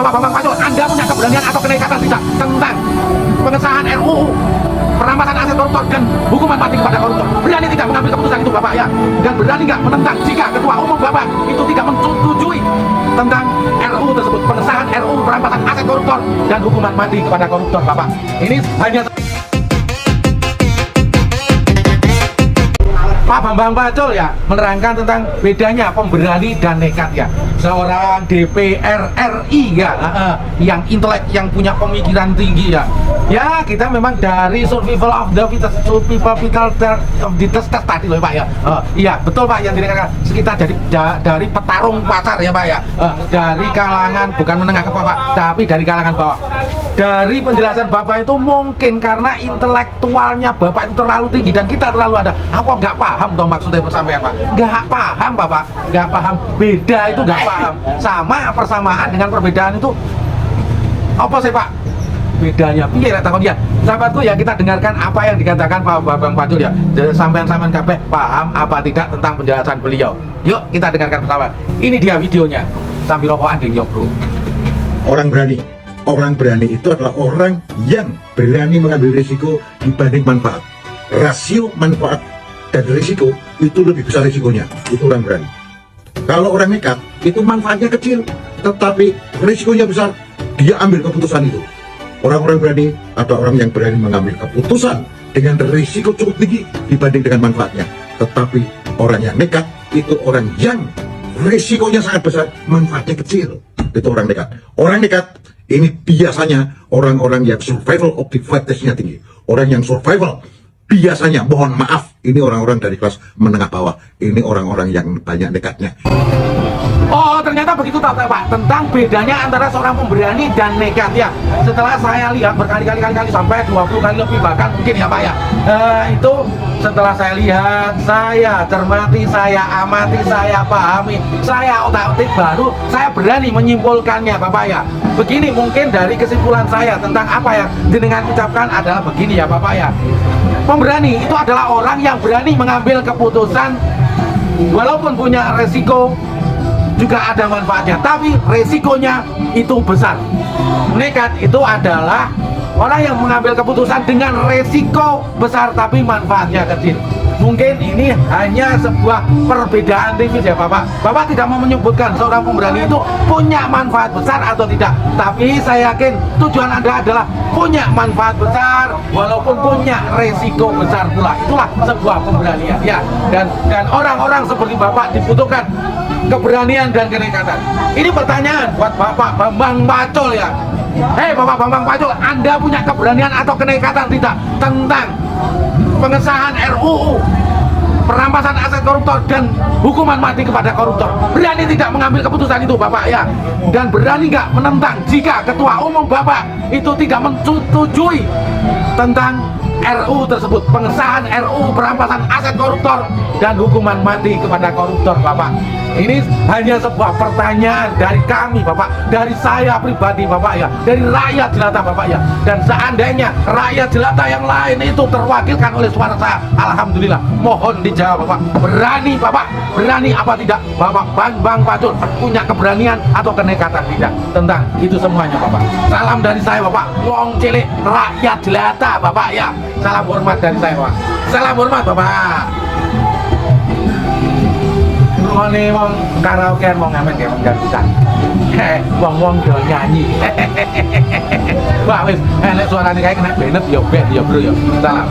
Bapak Bambang Pacul, Anda punya keberanian atau kenekatan tidak tentang pengesahan RUU perampasan aset koruptor dan hukuman mati kepada koruptor? Berani tidak mengambil keputusan itu Bapak ya? Dan berani nggak menentang jika Ketua Umum Bapak itu tidak menyetujui tentang RUU tersebut, pengesahan RUU perampasan aset koruptor dan hukuman mati kepada koruptor Bapak? Ini hanya Pak Bambang Pacul ya menerangkan tentang bedanya pemberani dan nekat ya. Seorang DPR RI ya, yang intelek, yang punya pemikiran tinggi ya. Ya kita memang dari survival of the fittest, survival of the fittest tadi loh Pak ya. Iya betul Pak yang dikatakan sekitar dari petarung pasar ya Pak ya. Dari kalangan bukan menengah ke bawah, tapi dari kalangan bawah. Dari penjelasan Bapak itu mungkin karena intelektualnya Bapak itu terlalu tinggi dan kita terlalu ada. Aku nggak paham dong maksudnya persamaan Pak. Nggak paham Bapak, nggak paham. Beda itu nggak paham. Sama persamaan dengan perbedaan itu apa sih Pak? Bedanya piye rek takon ya. Sahabatku ya, kita dengarkan apa yang dikatakan Pak Bambang Pacul ya. Sampean-sampean kabeh paham apa tidak tentang penjelasan beliau. Yuk kita dengarkan bersama. Ini dia videonya. Sambil rokokan ding yo, Bro. Orang berani itu adalah orang yang berani mengambil risiko dibanding manfaat. Rasio manfaat dan risiko itu lebih besar risikonya. Itu orang berani. Kalau orang nekat, itu manfaatnya kecil, tetapi risikonya besar. Dia ambil keputusan itu. Orang-orang berani atau orang yang berani mengambil keputusan dengan risiko cukup tinggi dibanding dengan manfaatnya. Tetapi orang yang nekat itu orang yang risikonya sangat besar, manfaatnya kecil. Itu orang nekat. Orang nekat ini biasanya orang-orang yang survival of the fittest-nya tinggi. Orang yang survival biasanya, mohon maaf, ini orang-orang dari kelas menengah bawah. Ini orang-orang yang banyak nekatnya. Oh ternyata begitu Pak, tentang bedanya antara seorang pemberani dan nekat ya. Setelah saya lihat berkali-kali sampai 20 kali lebih bahkan mungkin ya Pak ya, itu setelah saya lihat, saya cermati, saya amati, saya pahami, saya otak-atik baru saya berani menyimpulkannya Bapak ya. Begini mungkin dari kesimpulan saya tentang apa yang jenengan ucapkan adalah begini ya Bapak ya. Pemberani itu adalah orang yang berani mengambil keputusan walaupun punya resiko, juga ada manfaatnya, tapi resikonya itu besar. Nekat itu adalah orang yang mengambil keputusan dengan resiko besar tapi manfaatnya kecil. Mungkin ini hanya sebuah perbedaan tipis ya Bapak. Bapak tidak mau menyebutkan seorang pemberani itu punya manfaat besar atau tidak, tapi saya yakin tujuan Anda adalah punya manfaat besar walaupun punya resiko besar pula. Itulah sebuah pemberanian ya. Dan orang-orang seperti Bapak dibutuhkan keberanian dan kenekatan. Ini pertanyaan buat Bapak Bambang Pacul ya. Hei Bapak Bambang Pacul, Anda punya keberanian atau kenekatan tidak tentang pengesahan RUU perampasan aset koruptor dan hukuman mati kepada koruptor? Berani tidak mengambil keputusan itu Bapak ya? Dan berani nggak menentang jika Ketua Umum Bapak itu tidak menyetujui tentang RUU tersebut, pengesahan RUU perampasan aset koruptor dan hukuman mati kepada koruptor Bapak? Ini hanya sebuah pertanyaan dari kami Bapak, dari saya pribadi Bapak ya, dari rakyat jelata Bapak ya. Dan seandainya rakyat jelata yang lain itu terwakilkan oleh suara saya, alhamdulillah, mohon dijawab Bapak. Berani Bapak, berani apa tidak Bapak Bambang Pacul punya keberanian atau kenekatan tidak tentang itu semuanya Bapak? Salam dari saya Bapak, wong cilik rakyat jelata Bapak ya. Salam hormat dari saya Bapak. Salam hormat Bapak. Rumane wong karaokean wong ngamen ya wong garusan. Wong do nyanyi. Wah wis, nek suarane kae kena benet ya bek ya Bro ya. Salam.